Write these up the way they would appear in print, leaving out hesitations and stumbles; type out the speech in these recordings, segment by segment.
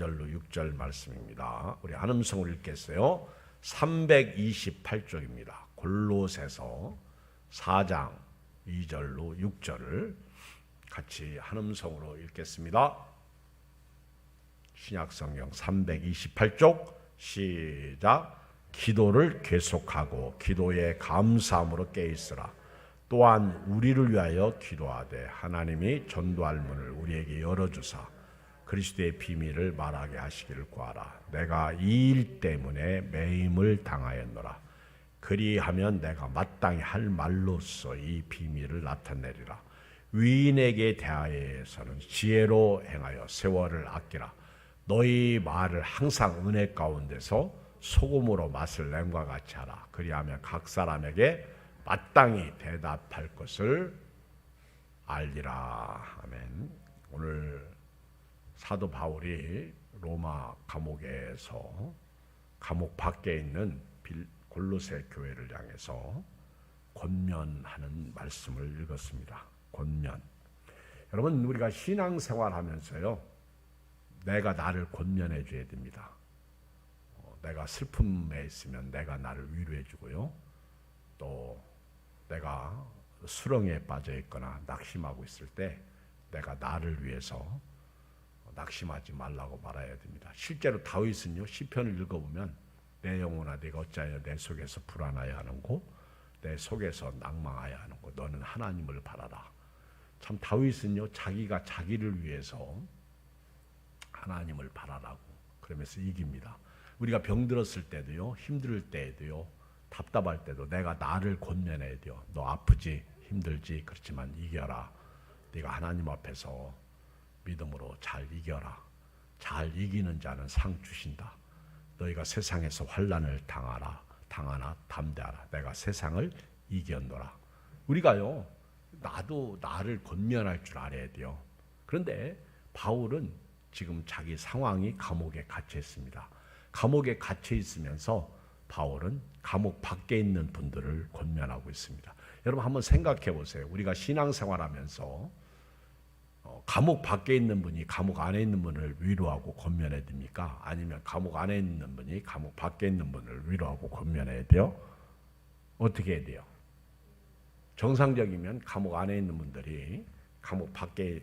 2절로 6절 말씀입니다. 우리 한음성을 읽겠어요. 328쪽입니다. 골로새서 4장 2절로 6절을 같이 한음성으로 읽겠습니다. 신약성경 328쪽 시작. 기도를 계속하고 기도에 감사함으로 깨있으라. 또한 우리를 위하여 기도하되 하나님이 전도할 문을 우리에게 열어주사 그리스도의 비밀을 말하게 하시기를 구하라. 내가 이 일 때문에 매임을 당하였노라. 그리하면 내가 마땅히 할 말로써 이 비밀을 나타내리라. 위인에게 대하여서는 지혜로 행하여 세월을 아끼라. 너희 말을 항상 은혜 가운데서 소금으로 맛을 냄과 같이 하라. 그리하면 각 사람에게 마땅히 대답할 것을 알리라. 아멘. 오늘 사도 바울이 로마 감옥에서 감옥 밖에 있는 골로새 교회를 향해서 권면하는 말씀을 읽었습니다. 권면. 여러분, 우리가 신앙생활하면서요, 내가 나를 권면해 줘야 됩니다. 내가 슬픔에 있으면 내가 나를 위로해 주고요. 또 내가 수렁에 빠져 있거나 낙심하고 있을 때 내가 나를 위해서 낙심하지 말라고 말해야 됩니다. 실제로 다윗은요, 시편을 읽어보면 내 영혼아 네가 어찌하여 내 속에서 불안하여 하는고 내 속에서 낭망하여 하는고 너는 하나님을 바라라. 참 다윗은요, 자기가 자기를 위해서 하나님을 바라라고 그러면서 이깁니다. 우리가 병들었을 때도요, 힘들 때도요, 답답할 때도 내가 나를 권면해야 돼요. 너 아프지, 힘들지, 그렇지만 이겨라. 네가 하나님 앞에서 믿음으로 잘 이겨라. 잘 이기는 자는 상 주신다. 너희가 세상에서 환난을 당하나 담대하라. 내가 세상을 이겼노라. 우리가요, 나도 나를 권면할 줄 알아야 돼요. 그런데 바울은 지금 자기 상황이 감옥에 갇혀 있습니다. 감옥에 갇혀 있으면서 바울은 감옥 밖에 있는 분들을 권면하고 있습니다. 여러분 한번 생각해 보세요. 우리가 신앙생활하면서 감옥 밖에 있는 분이 감옥 안에 있는 분을 위로하고 권면해야 됩니까? 아니면 감옥 안에 있는 분이 감옥 밖에 있는 분을 위로하고 권면해야 돼요? 어떻게 해야 돼요? 정상적이면 감옥 안에 있는 분들이 감옥 밖에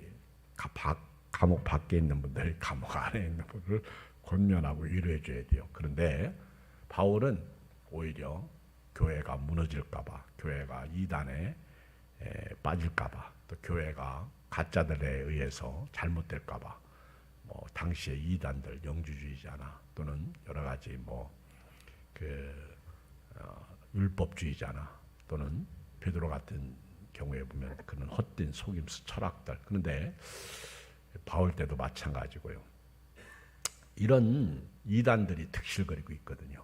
있는 분들이 감옥 안에 있는 분을 권면하고 위로해 줘야 돼요. 그런데 바울은 오히려 교회가 무너질까 봐, 교회가 이단에 빠질까 봐, 또 교회가 가짜들에 의해서 잘못될까 봐, 당시의 이단들, 영주주의자나 또는 여러 가지 율법주의자나 또는 베드로 같은 경우에 보면 그런 헛된 속임수 철학들. 그런데 바울 때도 마찬가지고요. 이런 이단들이 특실거리고 있거든요.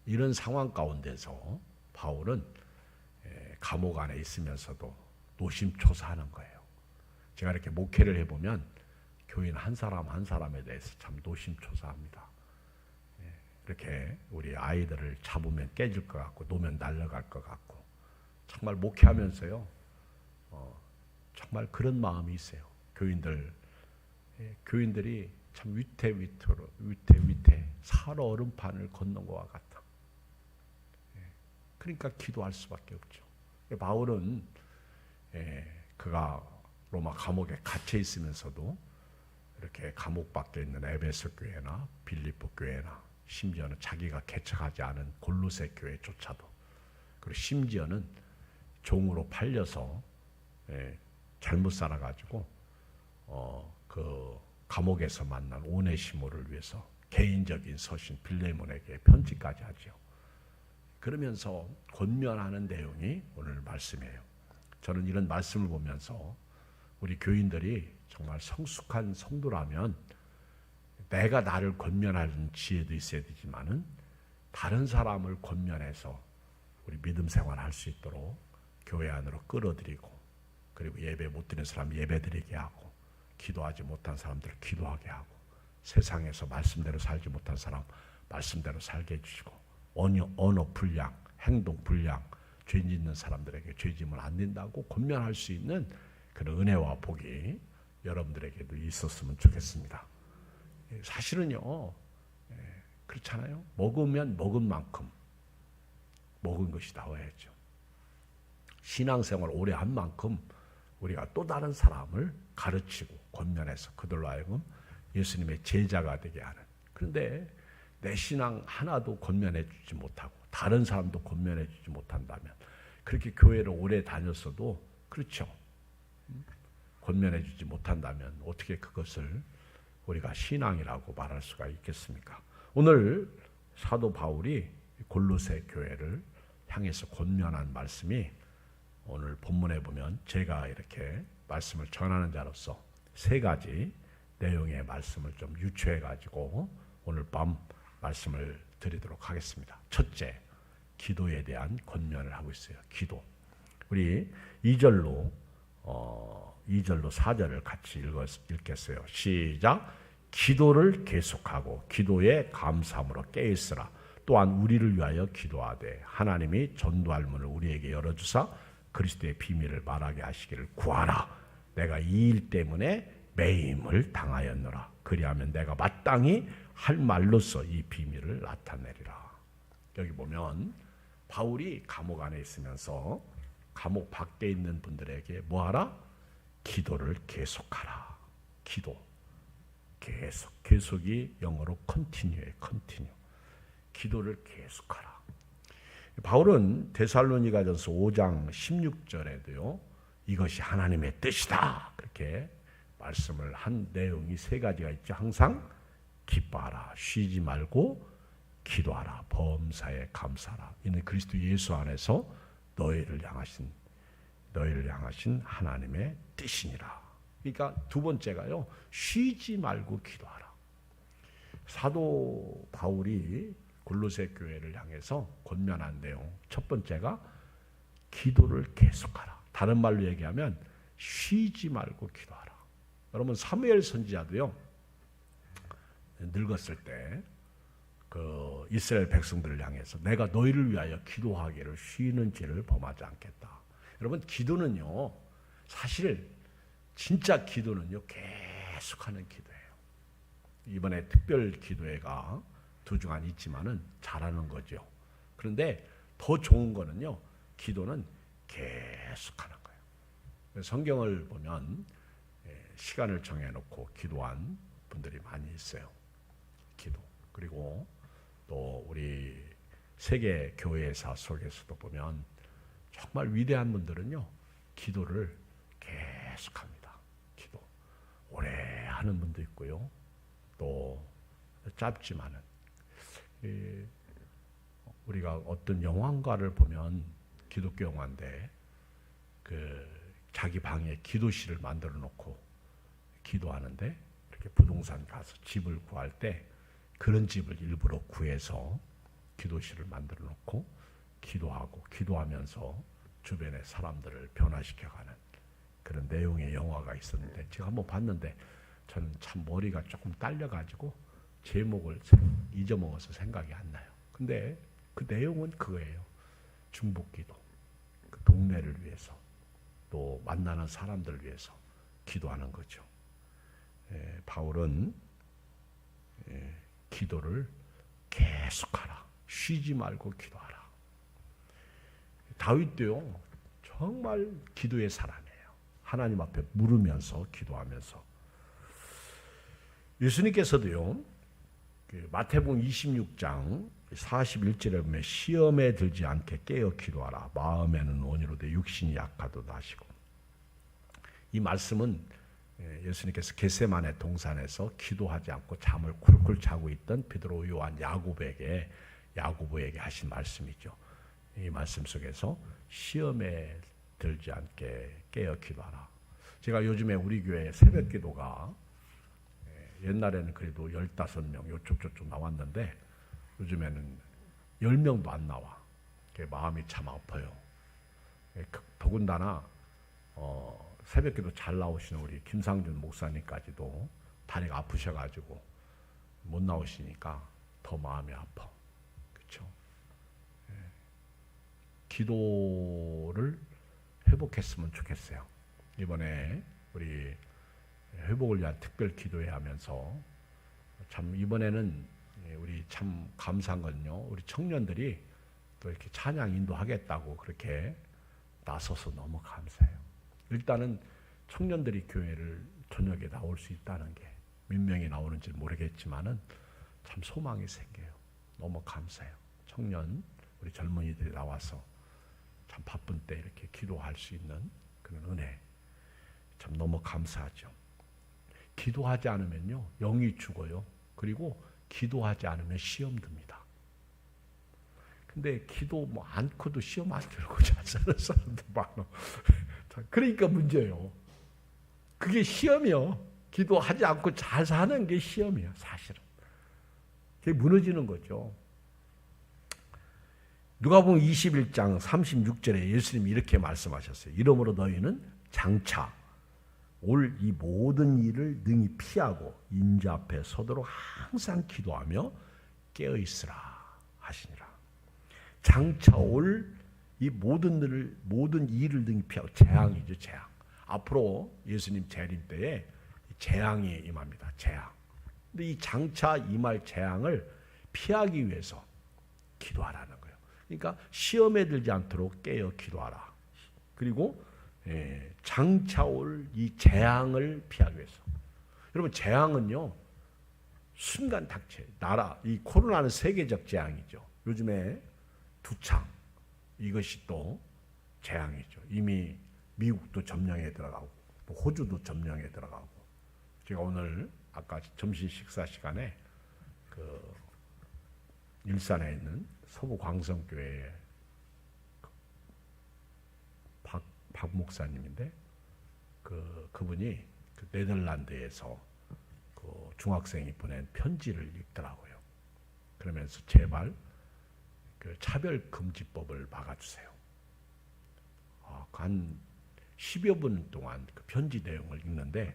이런 상황 가운데서 바울은 감옥 안에 있으면서도 노심초사하는 거예요. 제가 이렇게 목회를 해보면 교인 한 사람 한 사람에 대해서 참 노심초사합니다. 이렇게 우리 아이들을 잡으면 깨질 것 같고 놓으면 날아갈 것 같고 정말 목회하면서요, 정말 그런 마음이 있어요. 교인들이 참 위태 사러 얼음판을 건넌 것과 같다. 그러니까 기도할 수밖에 없죠. 바울은 그가 로마 감옥에 갇혀 있으면서도 이렇게 감옥 밖에 있는 에베소 교회나 빌립보 교회나 심지어는 자기가 개척하지 않은 골로새 교회조차도, 그리고 심지어는 종으로 팔려서 잘못 살아가지고 그 감옥에서 만난 오네시모를 위해서 개인적인 서신 빌레몬에게 편지까지 하죠. 그러면서 권면하는 내용이 오늘 말씀이에요. 저는 이런 말씀을 보면서 우리 교인들이 정말 성숙한 성도라면 내가 나를 권면하는 지혜도 있어야 되지만은 다른 사람을 권면해서 우리 믿음 생활할 수 있도록 교회 안으로 끌어들이고, 그리고 예배 못 드리는 사람 예배 드리게 하고, 기도하지 못한 사람들을 기도하게 하고, 세상에서 말씀대로 살지 못한 사람 말씀대로 살게 해주시고, 언어 불량, 행동 불량, 죄 짓는 사람들에게 죄 지으면 안 된다고 권면할 수 있는 그런 은혜와 복이 여러분들에게도 있었으면 좋겠습니다. 사실은요, 그렇잖아요. 먹으면 먹은 만큼 먹은 것이 나와야죠. 신앙생활 오래 한 만큼 우리가 또 다른 사람을 가르치고 권면해서 그들로 하여금 예수님의 제자가 되게 하는. 그런데 내 신앙 하나도 권면해 주지 못하고 다른 사람도 권면해 주지 못한다면, 그렇게 교회를 오래 다녔어도 그렇죠, 권면해 주지 못한다면 어떻게 그것을 우리가 신앙이라고 말할 수가 있겠습니까? 오늘 사도 바울이 골로새 교회를 향해서 권면한 말씀이 오늘 본문에 보면 제가 이렇게 말씀을 전하는 자로서 세 가지 내용의 말씀을 좀 유추해 가지고 오늘 밤 말씀을 드리도록 하겠습니다. 첫째, 기도에 대한 권면을 하고 있어요. 기도. 우리 2절로 4절을 같이 읽겠어요. 시작. 기도를 계속하고 기도에 감사함으로 깨있으라. 또한 우리를 위하여 기도하되 하나님이 전도할 문을 우리에게 열어주사 그리스도의 비밀을 말하게 하시기를 구하라. 내가 이 일 때문에 매임을 당하였노라. 그리하면 내가 마땅히 할 말로써 이 비밀을 나타내리라. 여기 보면 바울이 감옥 안에 있으면서 감옥 밖에 있는 분들에게 뭐하라? 기도를 계속하라. 기도. 계속이 영어로 continue예요. continue. 기도를 계속하라. 바울은 데살로니가전서 5장 16절에도요. 이것이 하나님의 뜻이다. 그렇게 말씀을 한 내용이 세 가지가 있죠. 항상 기뻐하라. 쉬지 말고 기도하라. 범사에 감사하라. 이는 그리스도 예수 안에서 너희를 향하신 하나님의 뜻이니라. 그러니까 두 번째가요. 쉬지 말고 기도하라. 사도 바울이 골로새 교회를 향해서 권면한 내용. 첫 번째가 기도를 계속하라. 다른 말로 얘기하면 쉬지 말고 기도하라. 여러분 사무엘 선지자도요. 늙었을 때 그 이스라엘 백성들을 향해서 내가 너희를 위하여 기도하기를 쉬는 죄를 범하지 않겠다. 여러분 기도는요. 사실 진짜 기도는요. 계속하는 기도예요. 이번에 특별 기도회가 두 주간 있지만은 잘하는 거죠. 그런데 더 좋은 거는요. 기도는 계속하는 거예요. 성경을 보면 시간을 정해놓고 기도한 분들이 많이 있어요. 기도. 그리고 또 우리 세계 교회사 속에서도 보면 정말 위대한 분들은요. 기도를 계속합니다. 기도. 오래 하는 분도 있고요. 또 짧지만은 우리가 어떤 영화관을 보면 기독교 영화인데 그 자기 방에 기도실을 만들어 놓고 기도하는데 이렇게 부동산 가서 집을 구할 때 그런 집을 일부러 구해서 기도실을 만들어 놓고 기도하고 기도하면서 주변의 사람들을 변화시켜가는 그런 내용의 영화가 있었는데 제가 한번 봤는데 저는 참 머리가 조금 딸려가지고 제목을 잊어먹어서 생각이 안 나요. 근데 그 내용은 그거예요. 중보기도. 그 동네를 위해서 또 만나는 사람들을 위해서 기도하는 거죠. 바울은 기도를 계속하라. 쉬지 말고 기도하라. 다윗도요. 정말 기도의 사람이에요. 하나님 앞에 물으면서 기도하면서. 예수님께서도요. 마태복음 26장 41절에 보면 시험에 들지 않게 깨어 기도하라. 마음에는 원이로되 육신이 약하도다 하시고. 이 말씀은 예수님께서 겟세마네 동산에서 기도하지 않고 잠을 쿨쿨 자고 있던 베드로, 요한, 야고보에게 하신 말씀이죠. 이 말씀 속에서 시험에 들지 않게 깨어 기도하라. 제가 요즘에 우리 교회 새벽 기도가 옛날에는 그래도 15명 요쪽 저쪽 나왔는데 요즘에는 10명도 안 나와. 마음이 참 아파요. 더군다나 새벽기도 잘 나오시는 우리 김상준 목사님까지도 다리가 아프셔가지고 못 나오시니까 더 마음이 아파. 그렇죠? 기도를 회복했으면 좋겠어요. 이번에 우리 회복을 위한 특별 기도회 하면서 참 이번에는 우리 참 감사한 건요. 우리 청년들이 또 이렇게 찬양 인도하겠다고 그렇게 나서서 너무 감사해요. 일단은 청년들이 교회를 저녁에 나올 수 있다는 게 몇 명이 나오는지 모르겠지만은 참 소망이 생겨요. 너무 감사해요. 청년 우리 젊은이들이 나와서 참 바쁜 때 이렇게 기도할 수 있는 그런 은혜 참 너무 감사하죠. 기도하지 않으면요 영이 죽어요. 그리고 기도하지 않으면 시험 듭니다. 근데 기도 뭐 않고도 시험 안 들고 잘 사는 사람도 많아. 그러니까 문제예요. 그게 시험이요. 기도하지 않고 잘 사는 게 시험이에요. 사실은. 그게 무너지는 거죠. 누가복음 21장 36절에 예수님이 이렇게 말씀하셨어요. 이러므로 너희는 장차 올 이 모든 일을 능히 피하고 인자 앞에 서도록 항상 기도하며 깨어 있으라 하시니라. 장차 올 이 모든 일을 능히 피하고 재앙이죠, 재앙. 앞으로 예수님 재림 때에 재앙이 임합니다. 재앙. 근데 이 장차 임할 재앙을 피하기 위해서 기도하라는 거예요. 그러니까 시험에 들지 않도록 깨어 기도하라. 그리고 장차 올 이 재앙을 피하기 위해서. 여러분 재앙은요 순간 닥쳐요. 나라 이 코로나는 세계적 재앙이죠. 요즘에 두창 이것이 또 재앙이죠. 이미 미국도 점령에 들어가고 호주도 점령에 들어가고. 제가 오늘 아까 점심 식사 시간에 그 일산에 있는 서부 광성교회 박 목사님인데 그분이 그 네덜란드에서 그 중학생이 보낸 편지를 읽더라고요. 그러면서 제발 그 차별금지법을 막아주세요. 한 10여 분 동안 그 편지 내용을 읽는데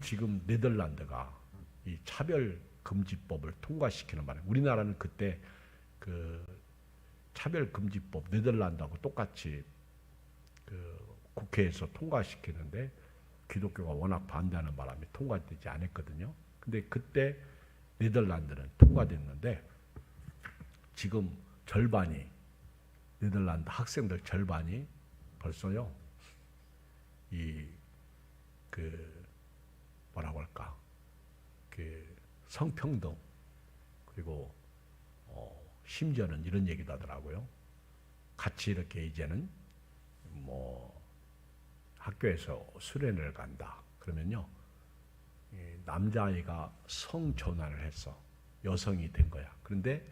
지금 네덜란드가 이 차별금지법을 통과시키는 바람에 우리나라는 그때 그 차별금지법 네덜란드하고 똑같이 그 국회에서 통과시키는데 기독교가 워낙 반대하는 바람에 통과되지 않았거든요. 근데 그때 네덜란드는 통과됐는데 지금 절반이 네덜란드 학생들 절반이 벌써요 뭐라고 할까 그 성평등 그리고 심지어는 이런 얘기도 하더라고요. 같이 이렇게 이제는 뭐 학교에서 수련회를 간다 그러면요 남자아이가 성전환을 해서 여성이 된 거야. 그런데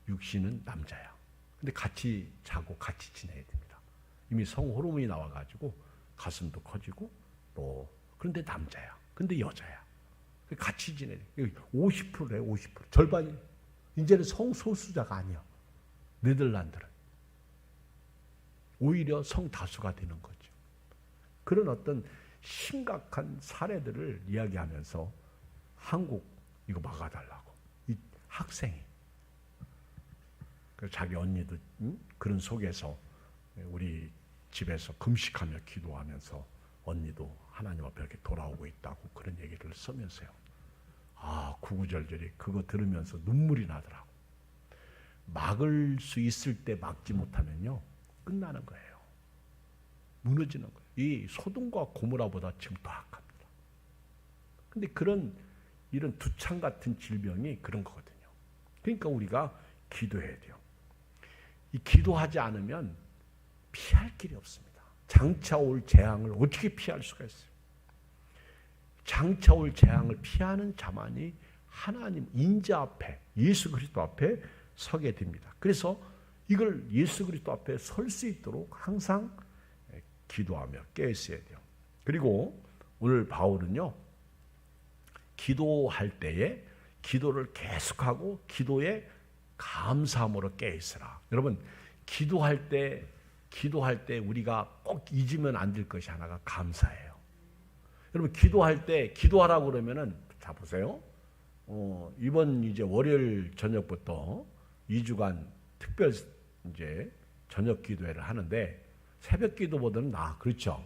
육신은 남자야. 근데 같이 자고 같이 지내야 됩니다. 이미 성호르몬이 나와가지고 가슴도 커지고 또 그런데 남자야. 근데 여자야. 같이 지내. 50%래 50%. 절반이 이제는 성소수자가 아니야. 네덜란드는. 오히려 성다수가 되는 거죠. 그런 어떤 심각한 사례들을 이야기하면서 한국 이거 막아달라고. 이 학생이. 자기 언니도 그런 속에서 우리 집에서 금식하며 기도하면서 언니도 하나님 앞에 이렇게 돌아오고 있다고 그런 얘기를 쓰면서요. 구구절절히 그거 들으면서 눈물이 나더라고. 막을 수 있을 때 막지 못하면요. 끝나는 거예요. 무너지는 거예요. 이 소돔과 고모라보다 지금 더 악합니다. 근데 이런 두창 같은 질병이 그런 거거든요. 그러니까 우리가 기도해야 돼요. 이 기도하지 않으면 피할 길이 없습니다. 장차 올 재앙을 어떻게 피할 수가 있어요? 장차 올 재앙을 피하는 자만이 하나님 인자 앞에 예수 그리스도 앞에 서게 됩니다. 그래서 이걸 예수 그리스도 앞에 설 수 있도록 항상 기도하며 깨어 있어야 돼요. 그리고 오늘 바울은요. 기도할 때에 기도를 계속하고 기도에 감사함으로 깨어 있으라. 여러분 기도할 때 우리가 꼭 잊으면 안 될 것이 하나가 감사예요. 여러분 기도할 때 기도하라고 그러면은 자 보세요. 이번 이제 월요일 저녁부터 2주간 특별 이제 저녁 기도회를 하는데 새벽 기도보다는 그렇죠.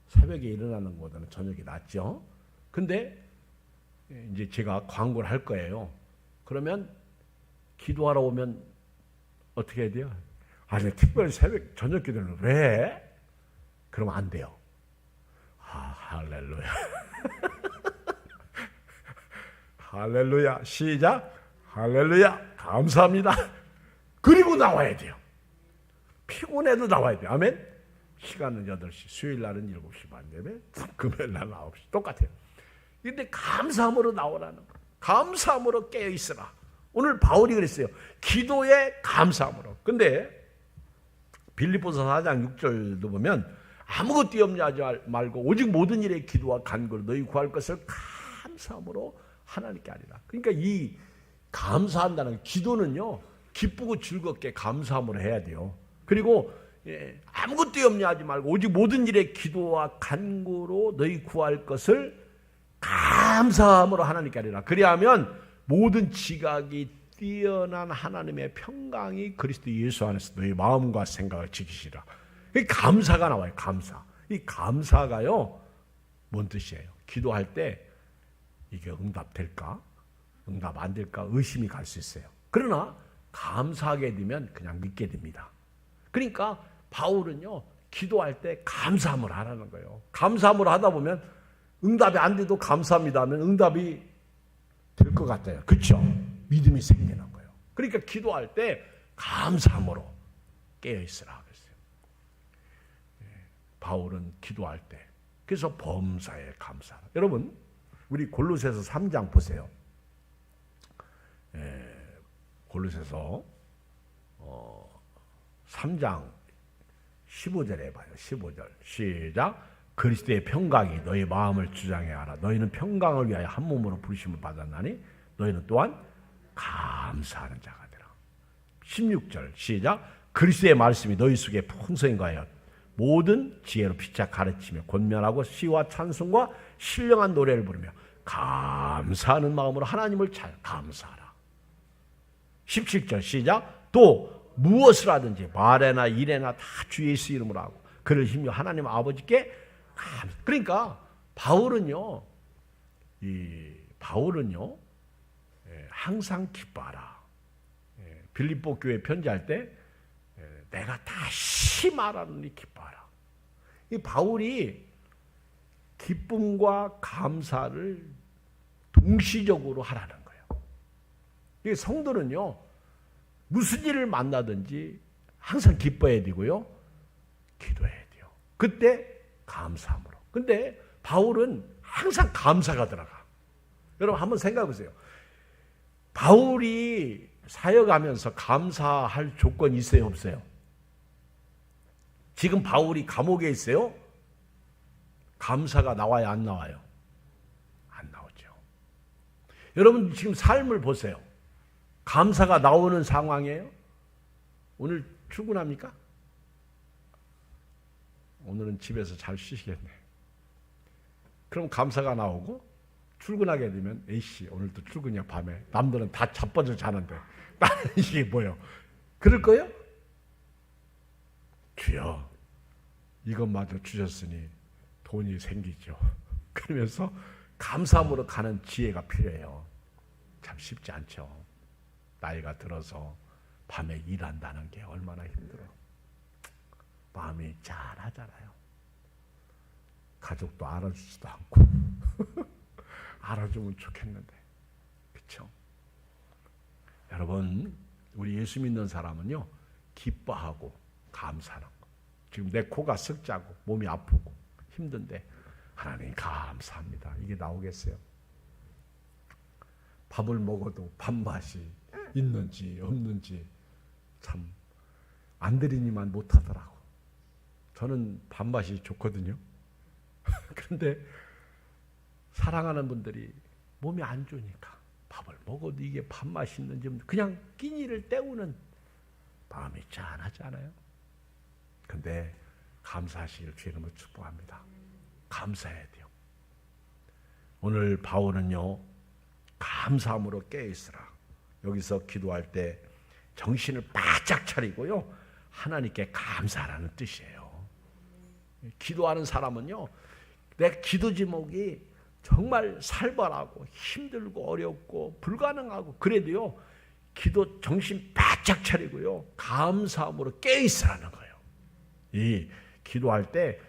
새벽에 일어나는 것보다는 저녁이 낫죠. 근데 이제 제가 광고를 할 거예요. 그러면 기도하러 오면 어떻게 해야 돼요? 아니, 특별히 새벽 저녁 기도는 왜? 그러면 안 돼요. 할렐루야. 할렐루야. 시작. 할렐루야. 감사합니다. 그리고 나와야 돼요. 피곤해도 나와야 돼요. 아멘. 시간은 8시, 수요일 날은 7시 반 예배, 금요일 날은 9시. 똑같아요. 근데 감사함으로 나오라는 거예요. 감사함으로 깨어있으라. 오늘 바울이 그랬어요. 기도에 감사함으로. 근데 빌립보서 4장 6절도 보면 아무것도 염려하지 말고 오직 모든 일에 기도와 간구로 너희 구할 것을 감사함으로 하나님께 하리라. 그러니까 이 감사한다는 기도는요, 기쁘고 즐겁게 감사함으로 해야 돼요. 그리고 아무것도 염려하지 말고 오직 모든 일에 기도와 간구로 너희 구할 것을 감사함으로 하나님께 하리라. 그리하면 모든 지각이 뛰어난 하나님의 평강이 그리스도 예수 안에서 너희 마음과 생각을 지키시라. 감사가 나와요. 감사. 이 감사가요, 뭔 뜻이에요? 기도할 때 이게 응답될까? 응답 안 될까? 의심이 갈 수 있어요. 그러나 감사하게 되면 그냥 믿게 됩니다. 그러니까 바울은요, 기도할 때 감사함을 하라는 거예요. 감사함을 하다 보면 응답이 안 돼도 감사합니다 하면 응답이 될 것 같아요. 그렇죠? 믿음이 생기는 거예요. 그러니까 기도할 때 감사함으로 깨어있으라 그랬어요. 바울은 기도할 때, 그래서 범사에 감사. 여러분, 우리 골로새서 3장 보세요. 골로새서 3장 15절에 봐요. 15절 시작. 그리스도의 평강이 너희 마음을 주장해 하라. 너희는 평강을 위하여 한 몸으로 부르심을 받았나니 너희는 또한 감사하는 자가 되라. 16절 시작. 그리스도의 말씀이 너희 속에 풍성히 가하여 모든 지혜로 피차 가르치며 권면하고 시와 찬송과 신령한 노래를 부르며 감사하는 마음으로 하나님을 잘 감사하라. 17절 시작. 또 무엇을 하든지 말에나 일에나 다 주 예수 이름으로 하고 그를 힘써 하나님 아버지께 감사. 그러니까 바울은요, 항상 기뻐하라. 빌립보 교회 편지할 때 내가 다시 말하노니 기뻐하라. 이 바울이 기쁨과 감사를 동시적으로 하라는 거예요. 이 성도는요, 무슨 일을 만나든지 항상 기뻐해야 되고요, 기도해야 돼요. 그때 감사함으로. 근데 바울은 항상 감사가 들어가. 여러분 한번 생각해 보세요. 바울이 사역하면서 감사할 조건이 있어요, 없어요? 지금 바울이 감옥에 있어요? 감사가 나와요, 안 나와요? 안 나오죠. 여러분 지금 삶을 보세요. 감사가 나오는 상황이에요? 오늘 출근합니까? 오늘은 집에서 잘 쉬시겠네. 그럼 감사가 나오고 출근하게 되면 에이씨 오늘도 출근이야 밤에. 남들은 다 자빠져 자는데 나는 이게 뭐예요? 그럴 거예요? 주여 이것마저 주셨으니 돈이 생기죠. 그러면서 감사함으로 가는 지혜가 필요해요. 참 쉽지 않죠. 나이가 들어서 밤에 일한다는 게 얼마나 힘들어. 마음이 짠하잖아요. 가족도 알아주지도 않고 알아주면 좋겠는데, 그렇죠? 여러분, 우리 예수 믿는 사람은요, 기뻐하고 감사하는 거. 지금 내 코가 썩자고 몸이 아프고 힘든데 하나님 감사합니다. 이게 나오겠어요? 밥을 먹어도 밥맛이 있는지 없는지 참 안 들이니만 못하더라고. 저는 밥맛이 좋거든요. 그런데 사랑하는 분들이 몸이 안 좋으니까 밥을 먹어도 이게 밥맛이 있는지 그냥 끼니를 때우는 마음이 짠하지 않아요? 근데 감사하시길 주님을 축복합니다. 감사해야 돼요. 오늘 바울은요, 감사함으로 깨어있으라. 여기서 기도할 때 정신을 바짝 차리고요, 하나님께 감사하라는 뜻이에요. 기도하는 사람은요, 내 기도 제목이 정말 살벌하고 힘들고 어렵고 불가능하고 그래도요 기도 정신 바짝 차리고요 감사함으로 깨어있으라는 거예요. 이 기도할 때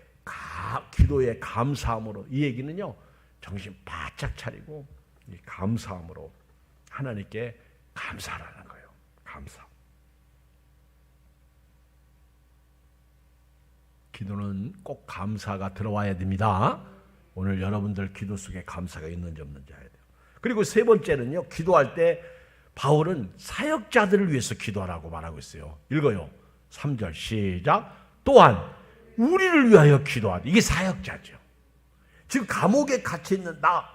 기도의 감사함으로 이 얘기는요 정신 바짝 차리고 이 감사함으로 하나님께 감사하라는 거예요. 감사. 기도는 꼭 감사가 들어와야 됩니다. 오늘 여러분들 기도 속에 감사가 있는지 없는지 알아야 돼요. 그리고 세 번째는요 기도할 때 바울은 사역자들을 위해서 기도하라고 말하고 있어요. 읽어요. 3절 시작. 또한 우리를 위하여 기도하라. 이게 사역자죠. 지금 감옥에 갇혀 있는 나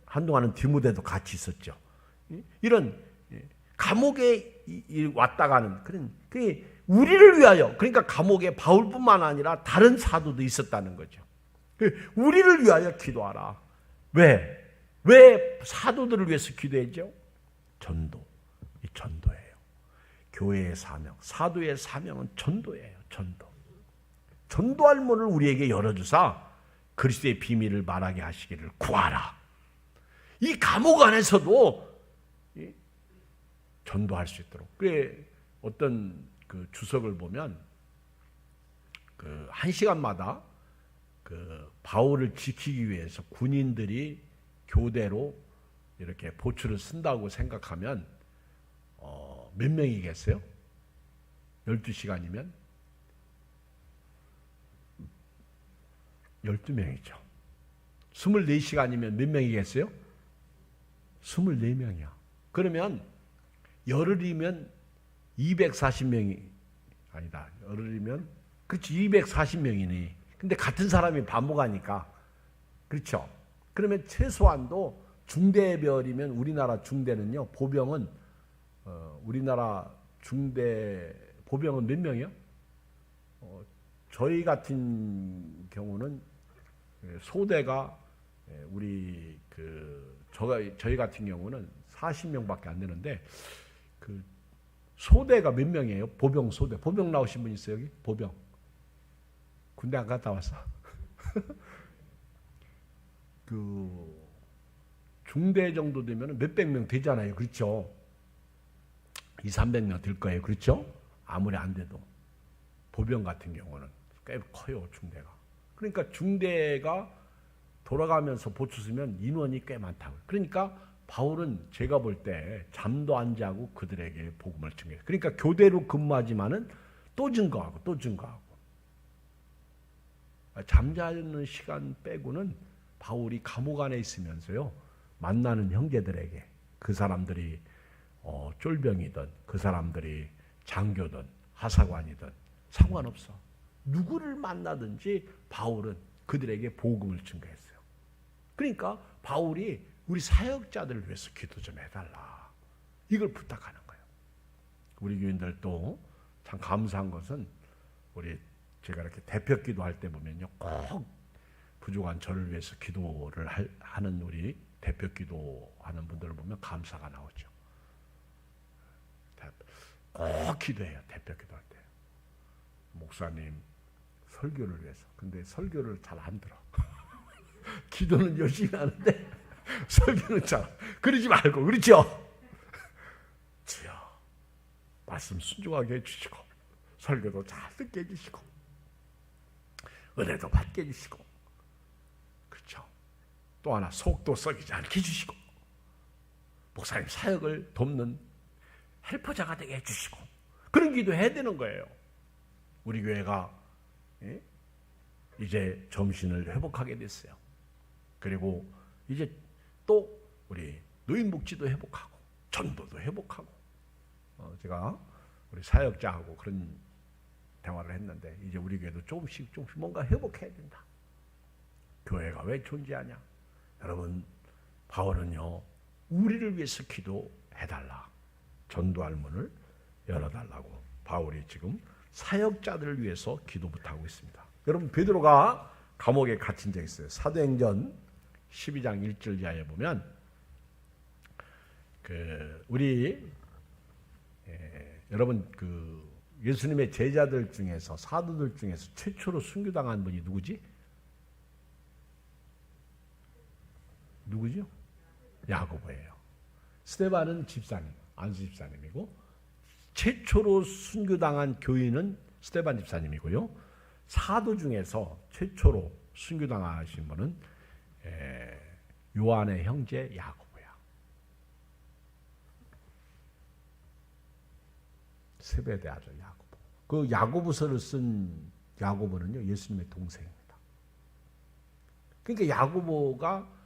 한동안은 디모데도 같이 있었죠. 이런 감옥에 왔다 가는 그런 우리를 위하여 그러니까 감옥에 바울뿐만 아니라 다른 사도도 있었다는 거죠. 우리를 위하여 기도하라. 왜 사도들을 위해서 기도했죠? 전도. 이 전도예요. 교회의 사명, 사도의 사명은 전도예요. 전도. 전도할 문을 우리에게 열어주사 그리스도의 비밀을 말하게 하시기를 구하라. 이 감옥 안에서도 전도할 수 있도록. 그래 어떤 그 주석을 보면 그 1시간마다 그 바울을 지키기 위해서 군인들이 교대로 이렇게 보초를 쓴다고 생각하면 몇 명이겠어요? 12시간이면 12명이죠. 24시간이면 몇 명이겠어요? 24명이야. 그러면 열흘이면 240명이 아니다. 열흘이면 그렇지 240명이네. 근데 같은 사람이 반복하니까 그렇죠. 그러면 최소한도 중대별이면 우리나라 중대는요 보병은 우리나라 중대 보병은 몇 명이요? 저희 같은 경우는 소대가 우리 저희 같은 경우는 40명밖에 안 되는데 그 소대가 몇 명이에요? 보병 소대. 보병 나오신 분 있어요 여기? 보병. 군대 안 갔다 왔어. 그 중대 정도 되면 몇백 명 되잖아요. 그렇죠? 200~300명 될 거예요. 그렇죠? 아무리 안 돼도. 보병 같은 경우는 꽤 커요. 중대가. 그러니까 중대가 돌아가면서 보초 쓰면 인원이 꽤 많다고요. 그러니까 바울은 제가 볼 때 잠도 안 자고 그들에게 복음을 증거해요. 그러니까 교대로 근무하지만은 또 증거하고 또 증거하고. 잠자는 시간 빼고는 바울이 감옥 안에 있으면서요. 만나는 형제들에게 그 사람들이 쫄병이든 그 사람들이 장교든 하사관이든 상관없어. 누구를 만나든지 바울은 그들에게 복음을 증거했어요. 그러니까 바울이 우리 사역자들을 위해서 기도 좀 해달라. 이걸 부탁하는 거예요. 우리 교인들도 참 감사한 것은 제가 이렇게 대표 기도할 때 보면요. 꼭 부족한 저를 위해서 기도를 하는 우리 대표 기도하는 분들을 보면 감사가 나오죠. 꼭 기도해요. 대표 기도할 때. 목사님 설교를 위해서. 근데 설교를 잘 안 들어. 기도는 열심히 하는데 설교는 잘 그러지 말고 그렇죠? 주여 말씀 순종하게 해주시고 설교도 잘 듣게 해주시고 은혜도 받게 해주시고 그렇죠? 또 하나 속도 썩이지 않게 해주시고 목사님 사역을 돕는 헬퍼자가 되게 해주시고 그런 기도 해야 되는 거예요. 우리 교회가 이제 정신을 회복하게 됐어요. 그리고 이제 또 우리 노인복지도 회복하고 전도도 회복하고 제가 우리 사역자하고 그런 대화를 했는데 이제 우리 교회도 조금씩 뭔가 회복해야 된다. 교회가 왜 존재하냐? 여러분 바울은요 우리를 위해서 기도해달라. 전도할 문을 열어달라고 바울이 지금 사역자들을 위해서 기도 부탁하고 있습니다. 여러분 베드로가 감옥에 갇힌 적이 있어요. 사도행전 12장 1절 이하에 보면 여러분 예수님의 제자들 중에서 사도들 중에서 최초로 순교당한 분이 누구지? 누구죠? 야고보예요. 스데반은 집사님, 안수 집사님이고 최초로 순교당한 교인은 스데반 집사님이고요. 사도 중에서 최초로 순교당하신 분은 요한의 형제 야고보야. 세베대 아들 야고보. 그 야고보서를 쓴 야고보는요, 예수님의 동생입니다. 그러니까 야고보가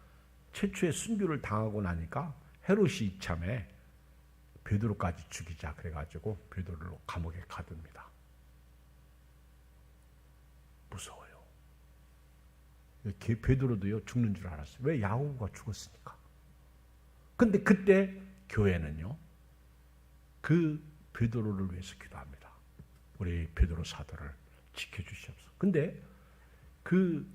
최초의 순교를 당하고 나니까 헤롯이 이참에 베드로까지 죽이자 그래가지고 베드로를 감옥에 가둡니다. 무서워요. 베드로도요 죽는 줄 알았어요. 왜? 야고보가 죽었으니까. 근데 그때 교회는요 그 베드로를 위해서 기도합니다. 우리 베드로 사도를 지켜주시옵소서. 근데 그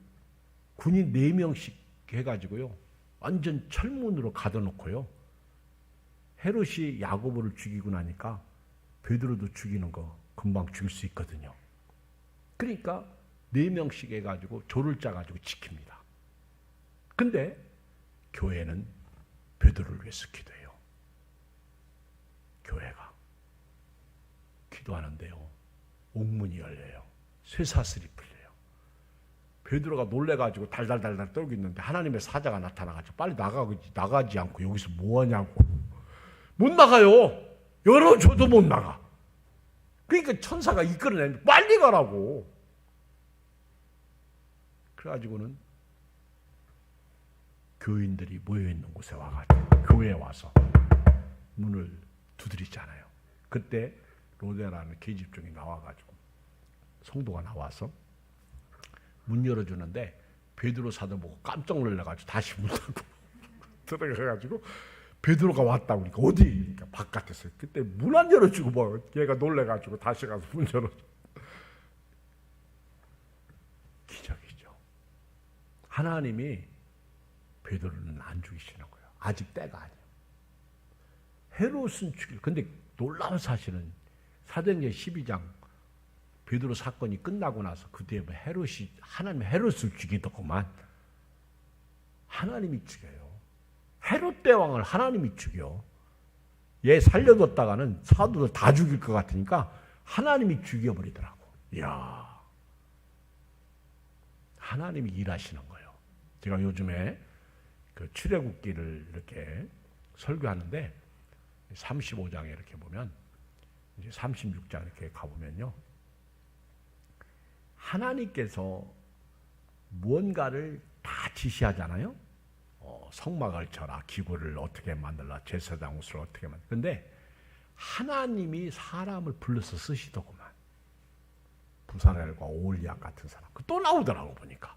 군인 4명씩 해가지고요 완전 철문으로 가둬놓고요 헤롯이 야고보를 죽이고 나니까 베드로도 죽이는 거 금방 죽일 수 있거든요. 그러니까 4명씩 해가지고 조를 짜가지고 지킵니다. 근데 교회는 베드로를 위해서 기도해요. 교회가 기도하는데요 옥문이 열려요. 쇠사슬이 풀려요. 베드로가 놀래가지고 달달달달 떨고 있는데 하나님의 사자가 나타나가지고 빨리 나가지 않고 여기서 뭐하냐고. 못 나가요. 열어줘도 못 나가. 그러니까 천사가 이끌어내는데 빨리 가라고. 그래가지고는 교인들이 모여있는 곳에 와가지고 교회에 와서 문을 두드리잖아요. 그때 로데라는 계집종이 나와가지고 성도가 나와서 문 열어주는데 베드로 사도 보고 깜짝 놀라가지고 다시 문 닫고 들어가가지고 베드로가 왔다고 그러니까 어디? 그러니까 바깥에서. 그때 문 안 열어주고 뭐 얘가 놀래가지고 다시 가서 문 열어줘. 기적이죠. 하나님이 베드로는 안 죽이시는 거예요. 아직 때가 아니에요. 헤롯은 죽일. 근데 놀라운 사실은 사도행전 12장 베드로 사건이 끝나고 나서 그 뒤에 헤롯이 하나님 헤롯을 죽이더구만. 하나님이 죽여요. 헤롯 대왕을 하나님이 죽여. 얘 살려뒀다가는 사도들 다 죽일 것 같으니까 하나님이 죽여버리더라고. 이야, 하나님이 일하시는 거예요. 제가 요즘에 그 출애굽기를 이렇게 설교하는데 35장에 이렇게 보면 이제 36장 이렇게 가보면요. 하나님께서 무언가를 다 지시하잖아요. 성막을 쳐라, 기구를 어떻게 만들라, 제사장 옷을 어떻게 만들라. 근데 하나님이 사람을 불러서 쓰시더구만. 부사렐과 오홀리압 같은 사람. 또 나오더라고 보니까.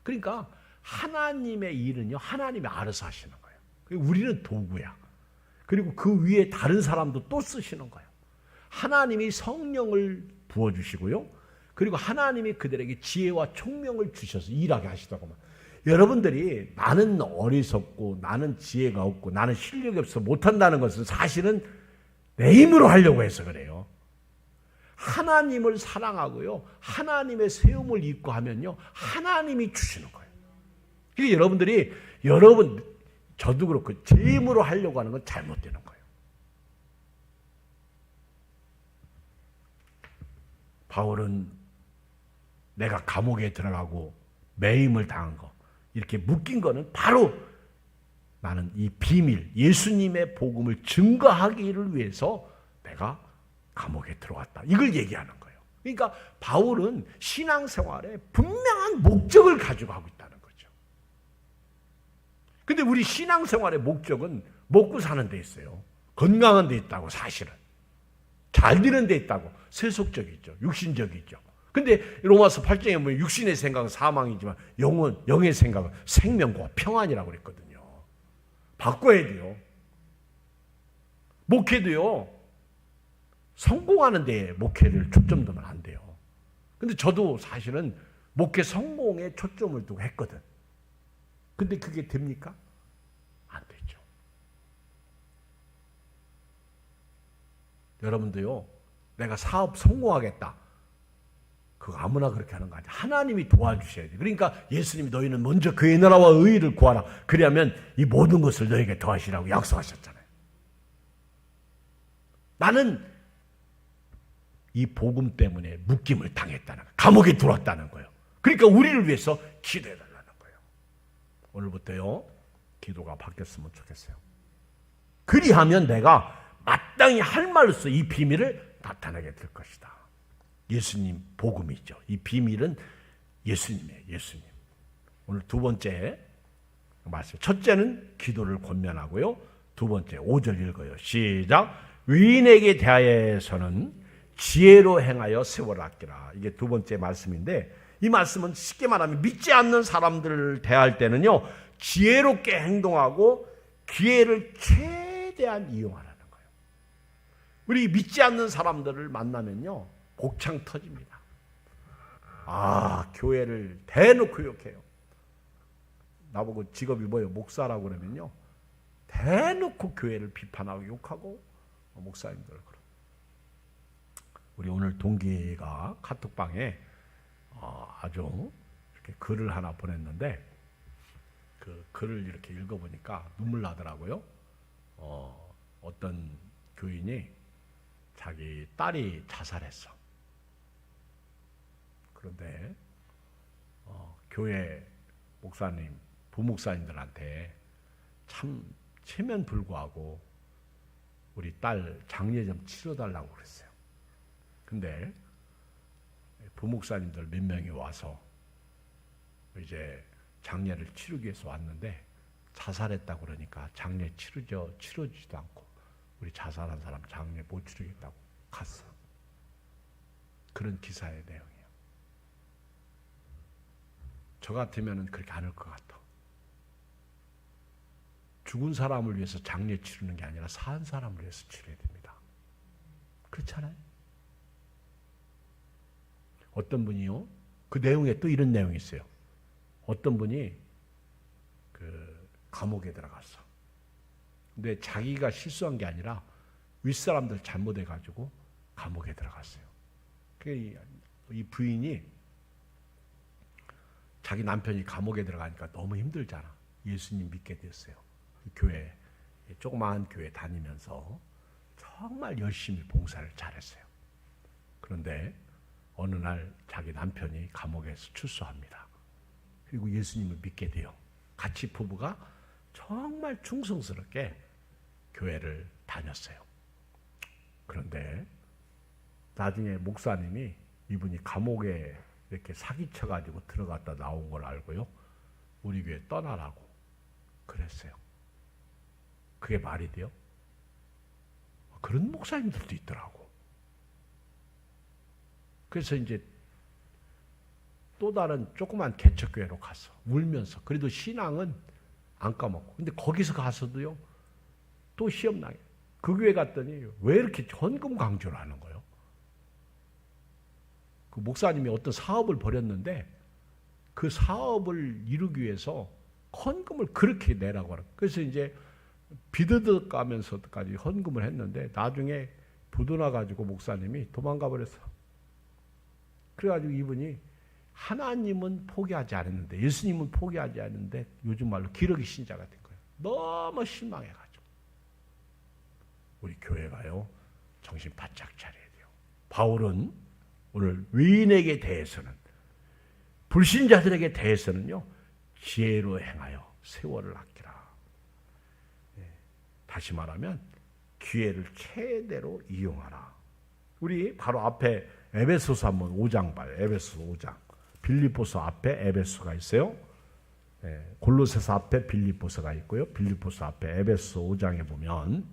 그러니까 하나님의 일은요, 하나님이 알아서 하시는 거예요. 우리는 도구야. 그리고 그 위에 다른 사람도 또 쓰시는 거예요. 하나님이 성령을 부어주시고요. 그리고 하나님이 그들에게 지혜와 총명을 주셔서 일하게 하시더구만. 여러분들이 나는 어리석고 나는 지혜가 없고 나는 실력이 없어서 못한다는 것은 사실은 내 힘으로 하려고 해서 그래요. 하나님을 사랑하고요. 하나님의 세움을 입고 하면요. 하나님이 주시는 거예요. 그러니까 여러분들이 저도 그렇고 제 힘으로 하려고 하는 건 잘못되는 거예요. 바울은 내가 감옥에 들어가고 매임을 당한 거 이렇게 묶인 거는 바로 나는 이 비밀 예수님의 복음을 증거하기를 위해서 내가 감옥에 들어왔다. 이걸 얘기하는 거예요. 그러니까 바울은 신앙생활에 분명한 목적을 가지고 하고 있다는 거죠. 근데 우리 신앙생활의 목적은 먹고 사는 데 있어요. 건강한 데 있다고 사실은. 잘 되는 데 있다고. 세속적이죠. 육신적이죠. 근데 로마서 8장에 보면 육신의 생각은 사망이지만 영의 생각은 생명과 평안이라고 그랬거든요. 바꿔야 돼요. 목회도요. 성공하는 데에 목회를 초점 두면 안 돼요. 근데 저도 사실은 목회 성공에 초점을 두고 했거든. 근데 그게 됩니까? 안 되죠. 여러분도요. 내가 사업 성공하겠다. 그거 아무나 그렇게 하는 거 아니야. 하나님이 도와주셔야 돼. 그러니까 예수님이 너희는 먼저 그의 나라와 의의를 구하라. 그리하면 이 모든 것을 너에게 더하시라고 약속하셨잖아요. 나는 이 복음 때문에 묶임을 당했다는 거예요. 감옥에 들어왔다는 거예요. 그러니까 우리를 위해서 기도해달라는 거예요. 오늘부터요, 기도가 바뀌었으면 좋겠어요. 그리하면 내가 마땅히 할 말로써 이 비밀을 나타내게 될 것이다. 예수님 복음이죠. 이 비밀은 예수님이에요. 예수님. 오늘 두 번째 말씀. 첫째는 기도를 권면하고요. 두 번째 5절 읽어요. 시작. 의인에게 대하여서는 지혜로 행하여 세월을 아끼라. 이게 두 번째 말씀인데, 이 말씀은 쉽게 말하면 믿지 않는 사람들을 대할 때는요, 지혜롭게 행동하고 기회를 최대한 이용하라는 거예요. 우리 믿지 않는 사람들을 만나면요, 복창 터집니다. 교회를 대놓고 욕해요. 나보고 직업이 뭐예요? 목사라고 그러면요, 대놓고 교회를 비판하고 욕하고, 목사님들 그러. 우리 오늘 동기가 카톡방에 아주 이렇게 글을 하나 보냈는데, 그 글을 이렇게 읽어보니까 눈물 나더라고요. 어떤 교인이 자기 딸이 자살했어. 그런데 교회 목사님, 부목사님들한테 참 체면 불구하고 우리 딸 장례 좀 치러달라고 그랬어요. 근데 부목사님들 몇 명이 와서 이제 장례를 치르기 위해서 왔는데, 자살했다고 그러니까 장례 치러지지도 않고 우리 자살한 사람 장례 못 치르겠다고 갔어. 그런 기사의 내용이에요. 저 같으면 그렇게 안 할 것 같아. 죽은 사람을 위해서 장례 치르는 게 아니라 산 사람을 위해서 치러야 됩니다. 그렇잖아요. 어떤 분이요, 그 내용에 또 이런 내용이 있어요. 어떤 분이 그 감옥에 들어갔어. 근데 자기가 실수한 게 아니라 윗사람들 잘못해가지고 감옥에 들어갔어요. 이 부인이 자기 남편이 감옥에 들어가니까 너무 힘들잖아. 예수님 믿게 됐어요. 교회, 조그마한 교회 다니면서 정말 열심히 봉사를 잘했어요. 그런데 어느 날 자기 남편이 감옥에서 출소합니다. 그리고 예수님을 믿게 돼요. 같이 부부가 정말 충성스럽게 교회를 다녔어요. 그런데 나중에 목사님이 이분이 감옥에 이렇게 사기쳐가지고 들어갔다 나온 걸 알고요, 우리 교회 떠나라고 그랬어요. 그게 말이 돼요? 그런 목사님들도 있더라고. 그래서 이제 또 다른 조그만 개척교회로 갔어. 울면서. 그래도 신앙은 안 까먹고. 근데 거기서 가서도요, 또 시험나게. 그 교회 갔더니 왜 이렇게 헌금 강조를 하는 거예요? 그 목사님이 어떤 사업을 벌였는데 그 사업을 이루기 위해서 헌금을 그렇게 내라고 하는. 그래서 이제 비드득 가면서까지 헌금을 했는데 나중에 부도나가지고 목사님이 도망가 버렸어. 그래가지고 이분이 하나님은 포기하지 않았는데, 예수님은 포기하지 않는데 요즘 말로 기러기 신자가 된 거예요. 너무 실망해가지고. 우리 교회가요, 정신 바짝 차려야 돼요. 바울은 오늘 의인에게 대해서는, 불신자들에게 대해서는요, 지혜로 행하여 세월을 아끼라. 다시 말하면 기회를 최대로 이용하라. 우리 바로 앞에 에베소서 한번 5장 봐요. 에베소서 5장. 빌립보서 앞에 에베소가 있어요. 골로새서 앞에 빌립보서가 있고요. 빌립보서 앞에 에베소 5장에 보면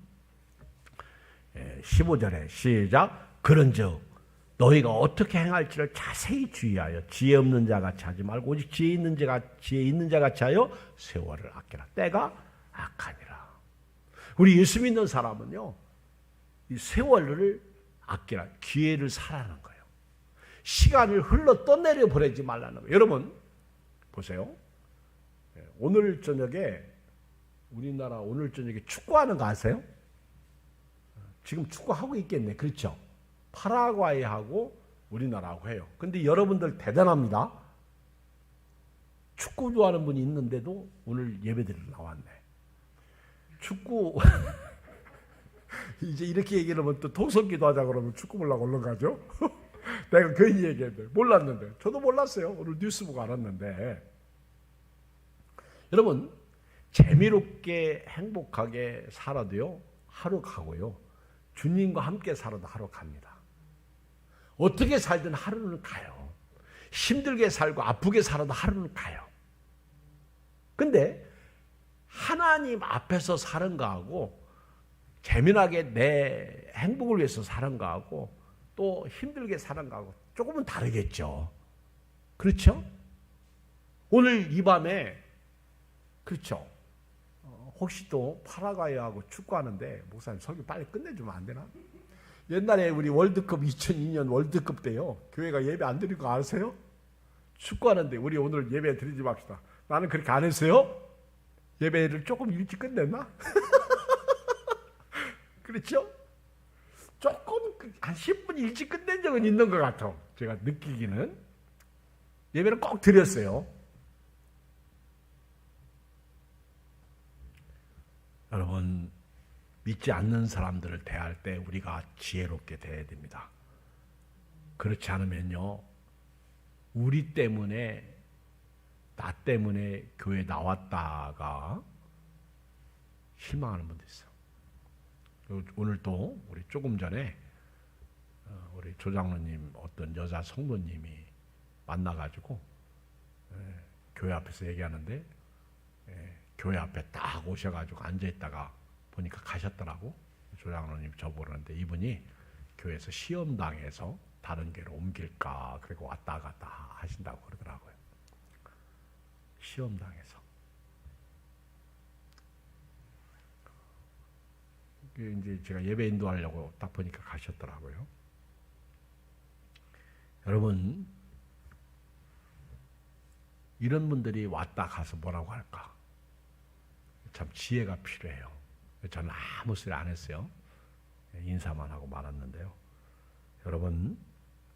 15절에 시작. 그런즉 너희가 어떻게 행할지를 자세히 주의하여 지혜 없는 자 같이 하지 말고 오직 지혜 있는 자 같이 하여 세월을 아끼라. 때가 악하니라. 우리 예수 믿는 사람은요, 이 세월을 아끼라. 기회를 사라는 거예요. 시간을 흘러 떠내려 보내지 말라는 거예요. 여러분 보세요. 오늘 저녁에 우리나라 오늘 저녁에 축구하는 거 아세요? 지금 축구하고 있겠네. 그렇죠? 파라과이하고 우리나라하고 해요. 근데 여러분들 대단합니다. 축구 좋아하는 분이 있는데도 오늘 예배드리러 나왔네. 축구 이제 이렇게 얘기를 하면 또 통성기도 하자 그러면 축구 보려고 얼른 가죠. 내가 괜히 얘기했는데 몰랐는데 저도 몰랐어요. 오늘 뉴스 보고 알았는데 여러분 재미롭게 행복하게 살아도요 하루 가고요 주님과 함께 살아도 하루 갑니다. 어떻게 살든 하루는 가요. 힘들게 살고 아프게 살아도 하루는 가요. 근데 하나님 앞에서 사는 거하고 재미나게 내 행복을 위해서 사는 거하고 또 힘들게 사는 거하고 조금은 다르겠죠. 그렇죠? 오늘 이 밤에 그렇죠. 혹시 또 파라과이하고 축구하는데 목사님 설교 빨리 끝내주면 안 되나? 옛날에 우리 월드컵 2002년 월드컵 때요. 교회가 예배 안 드린 거 아세요? 축구하는데 우리 오늘 예배 드리지 맙시다. 나는 그렇게 안 했어요. 예배를 조금 일찍 끝냈나? 그렇죠? 조금 한 10분 일찍 끝낸 적은 있는 것 같아. 제가 느끼기는. 예배를 꼭 드렸어요. 여러분 믿지 않는 사람들을 대할 때 우리가 지혜롭게 대해야 됩니다. 그렇지 않으면요 우리 때문에 나 때문에 교회 나왔다가 실망하는 분도 있어요. 오늘 또 우리 조금 전에 우리 조장로님 어떤 여자 성도님이 만나가지고 교회 앞에서 얘기하는데 교회 앞에 딱 오셔가지고 앉아있다가 보니까 가셨더라고. 조장로님 저보고 그러는데 이분이 교회에서 시험당해서 다른 교회로 옮길까 그리고 왔다 갔다 하신다고 그러더라고요. 시험당해서. 이제 제가 예배 인도하려고 딱 보니까 가셨더라고요. 여러분 이런 분들이 왔다 가서 뭐라고 할까? 참 지혜가 필요해요. 저는 아무 소리 안 했어요. 인사만 하고 말았는데요. 여러분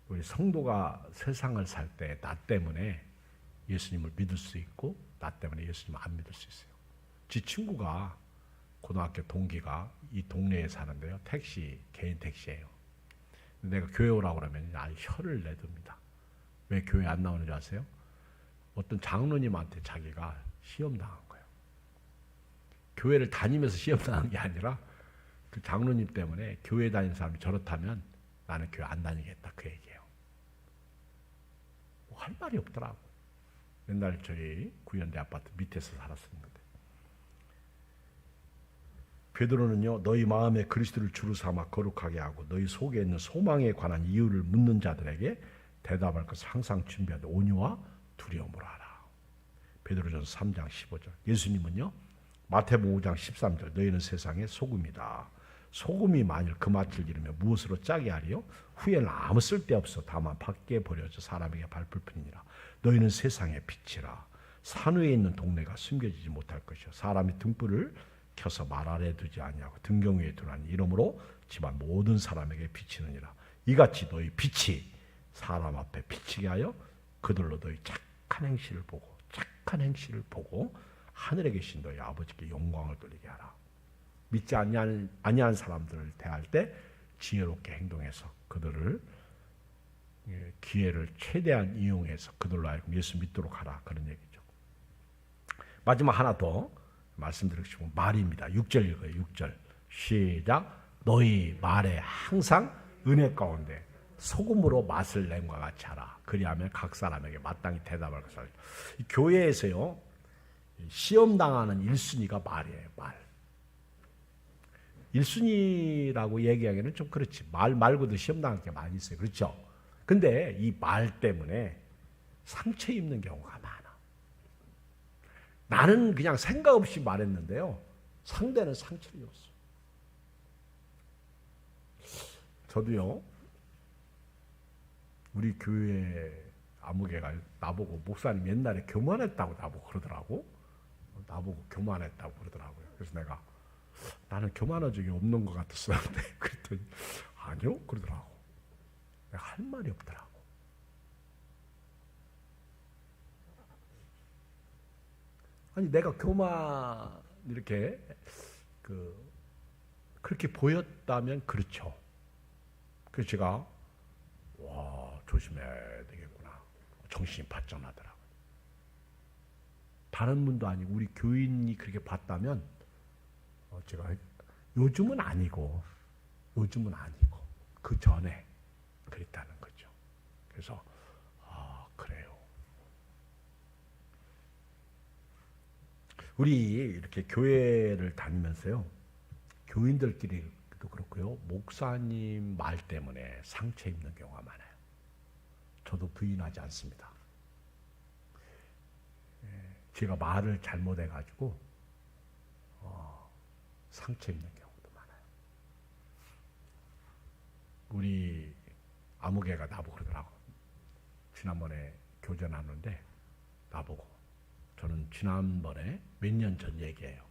우리 성도가 세상을 살 때 나 때문에 예수님을 믿을 수 있고 나 때문에 예수님을 안 믿을 수 있어요. 지 친구가 고등학교 동기가 이 동네에 사는데요. 택시, 개인 택시예요. 내가 교회 오라고 그러면 혀를 내둡니다. 왜 교회 안 나오는지 아세요? 어떤 장로님한테 자기가 시험당한 거예요. 교회를 다니면서 시험당한 게 아니라 그 장로님 때문에 교회 다니는 사람이 저렇다면 나는 교회 안 다니겠다 그 얘기예요. 뭐 할 말이 없더라고. 옛날 저희 구현대 아파트 밑에서 살았었는데 베드로는요 너희 마음에 그리스도를 주로 삼아 거룩하게 하고 너희 속에 있는 소망에 관한 이유를 묻는 자들에게 대답할 것을 항상 준비하되 온유와 두려움으로 하라. 베드로전서 3장 15절. 예수님은요 마태복음 5장 13절 너희는 세상의 소금이다. 소금이 만일 그 맛을 잃으면 무엇으로 짜게 하리요? 후에는 아무 쓸데없어 다만 밖에 버려져 사람에게 밟을 뿐이니라. 너희는 세상의 빛이라. 산 위에 있는 동네가 숨겨지지 못할 것이요 사람이 등불을 켜서 말 아래 두지 아니하고 등경 위에 두나니 이러므로 집안 모든 사람에게 비치느니라. 이같이 너희 빛이 사람 앞에 비치게 하여 그들로 너희 착한 행실을 보고 하늘에 계신 너희 아버지께 영광을 돌리게 하라. 믿지 아니한 사람들을 대할 때 지혜롭게 행동해서 그들을 기회를 최대한 이용해서 그들로 하여금 예수 믿도록 하라. 그런 얘기죠. 마지막 하나 더 말씀드리고 싶은 말입니다. 6절 읽어요. 6절 시작. 너희 말에 항상 은혜 가운데 소금으로 맛을 낸과 같이 하라. 그리하면 각 사람에게 마땅히 대답할 것을. 교회에서요 시험당하는 1순위가 말이에요. 말. 1순위라고 얘기하기에는 좀 그렇지. 말 말고도 시험당할 게 많이 있어요. 그렇죠? 근데 이 말 때문에 상처 입는 경우가 많아. 나는 그냥 생각 없이 말했는데요. 상대는 상처를 입었어. 저도요. 우리 교회 아무개가 나보고 목사님 옛날에 교만했다고 나보고 그러더라고. 나보고 교만했다고 그러더라고요. 그래서 내가 나는 교만한 적이 없는 것 같았었는데 그랬더니 아니요 그러더라고. 내가 할 말이 없더라고. 아니 내가 교만 이렇게 그렇게 보였다면 그렇죠. 그래서 제가 와 조심해야 되겠구나. 정신이 바짝 나더라고요. 다른 분도 아니고 우리 교인이 그렇게 봤다면 제가 요즘은 아니고 그 전에 그랬다는 거죠. 그래서 그래요. 우리 이렇게 교회를 다니면서요, 교인들끼리도 그렇고요, 목사님 말 때문에 상처 입는 경우가 많아요. 저도 부인하지 않습니다. 제가 말을 잘못해가지고 상처 입는 경우도 많아요. 우리 아무개가 나보고 그러더라고. 지난번에 교제 나누는데 나보고, 저는 지난번에 몇 년 전 얘기예요.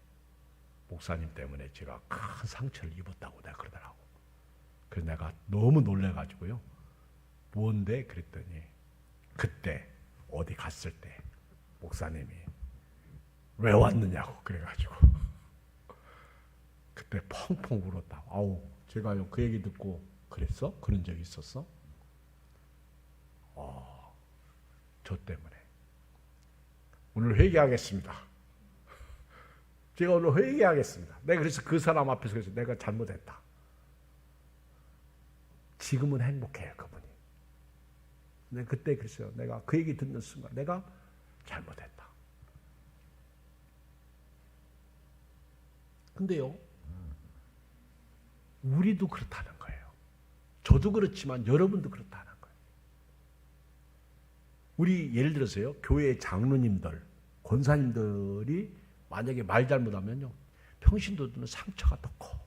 목사님 때문에 제가 큰 상처를 입었다고 내가 그러더라고. 그래서 내가 너무 놀래가지고요. 뭔데? 그랬더니 그때 어디 갔을 때 목사님이 왜 왔느냐고 그래가지고 그때 펑펑 울었다고. 아우, 제가요 그 얘기 듣고 그랬어? 그런 적이 있었어? 저 때문에 오늘 회개하겠습니다. 제가 오늘 회개하겠습니다. 내가 그래서 그 사람 앞에서 그래서 내가 잘못했다. 지금은 행복해요, 그분이. 근데 그때 그랬어요. 내가 그 얘기 듣는 순간 내가 잘못했다. 근데요, 우리도 그렇다는 거예요. 저도 그렇지만 여러분도 그렇다는 거예요. 우리 예를 들어서요, 교회 장로님들, 권사님들이 만약에 말 잘못하면요, 평신도들은 상처가 더 커.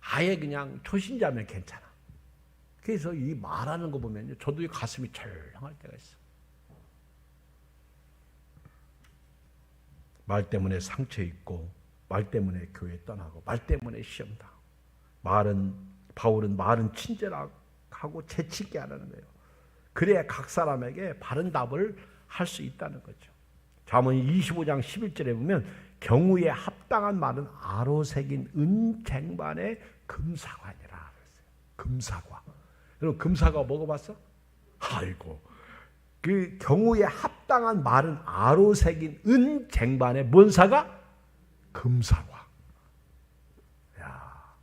아예 그냥 초신자면 괜찮아. 그래서 이 말하는 거 보면요, 저도 가슴이 철렁할 때가 있어. 말 때문에 상처 입고, 말 때문에 교회 떠나고, 말 때문에 시험다. 바울은 말은 친절하고 재치있게 하라는 거예요. 그래야 각 사람에게 바른 답을 할 수 있다는 거죠. 잠언 25장 11절에 보면 경우에 합당한 말은 아로새긴 은쟁반의 금사과니라 그랬어요. 금사과. 여러분 금사과 먹어봤어? 아이고, 그 경우에 합당한 말은 아로새긴 은쟁반의 뭔 사과? 금사과. 야,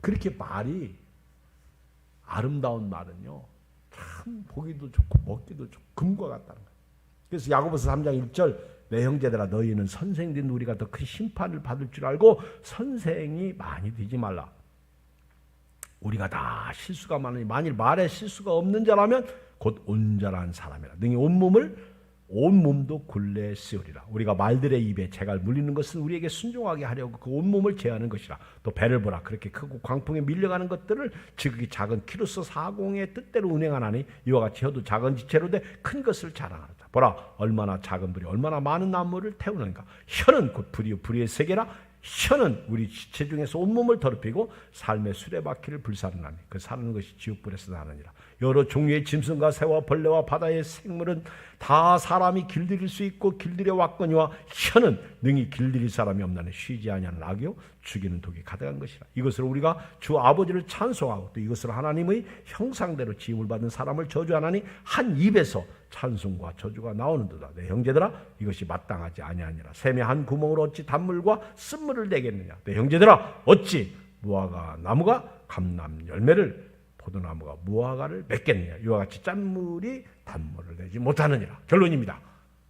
그렇게 말이 아름다운 말은요, 참 보기도 좋고 먹기도 좋고 금과 같다는 거예요. 그래서 야고보서 3장 1절, 내 형제들아 너희는 선생된 우리가 더 큰 심판을 받을 줄 알고 선생이 많이 되지 말라. 우리가 다 실수가 많으니 만일 말에 실수가 없는 자라면 곧 온전한 사람이라. 능히 온몸도 굴레 씌우리라. 우리가 말들의 입에 재갈 물리는 것은 우리에게 순종하게 하려고 그 온몸을 제하는 것이라. 또 배를 보라. 그렇게 크고 광풍에 밀려가는 것들을 지극히 작은 키루스 사공의 뜻대로 운행하나니 이와 같이 혀도 작은 지체로 돼 큰 것을 자랑하다. 보라, 얼마나 작은 불이 얼마나 많은 나무를 태우는가. 혀는 곧 불이요 불의 세계라. 혀는 우리 지체 중에서 온몸을 더럽히고 삶의 수레바퀴를 불사르나니 그 사르는 것이 지옥불에서 나느니라. 여러 종류의 짐승과 새와 벌레와 바다의 생물은 다 사람이 길들일 수 있고 길들여 왔거니와 혀는 능히 길들일 사람이 없나니 쉬지 아니하는 악이요 죽이는 독이 가득한 것이라. 이것으로 우리가 주 아버지를 찬송하고 또 이것으로 하나님의 형상대로 지음을 받은 사람을 저주하나니 한 입에서 찬송과 저주가 나오는도다. 내 형제들아 이것이 마땅하지 아니하니라. 샘의 한 구멍으로 어찌 단물과 쓴물을 내겠느냐. 내 형제들아 어찌 무화과 나무가 감람 열매를 포도나무가 무화과를 맺겠느냐. 이와 같이 짠물이 단물을 내지 못하느니라. 결론입니다.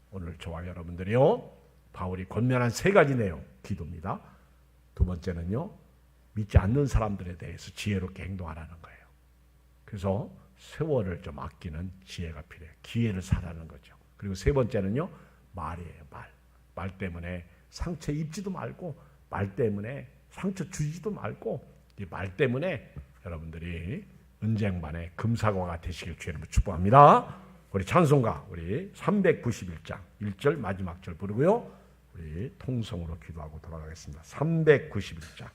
오늘 저와 여러분들이요, 바울이 권면한 세 가지 내용, 기도입니다. 두 번째는요, 믿지 않는 사람들에 대해서 지혜롭게 행동하라는 거예요. 그래서 세월을 좀 아끼는 지혜가 필요해요. 기회를 사라는 거죠. 그리고 세 번째는요, 말이에요. 말 때문에 상처 입지도 말고, 말 때문에 상처 주지도 말고, 이 말 때문에 여러분들이 은쟁반의 금사과가 되시길 주의 이름으로 축복합니다. 우리 찬송가 우리 391장 1절 마지막 절 부르고요, 우리 통성으로 기도하고 돌아가겠습니다. 391장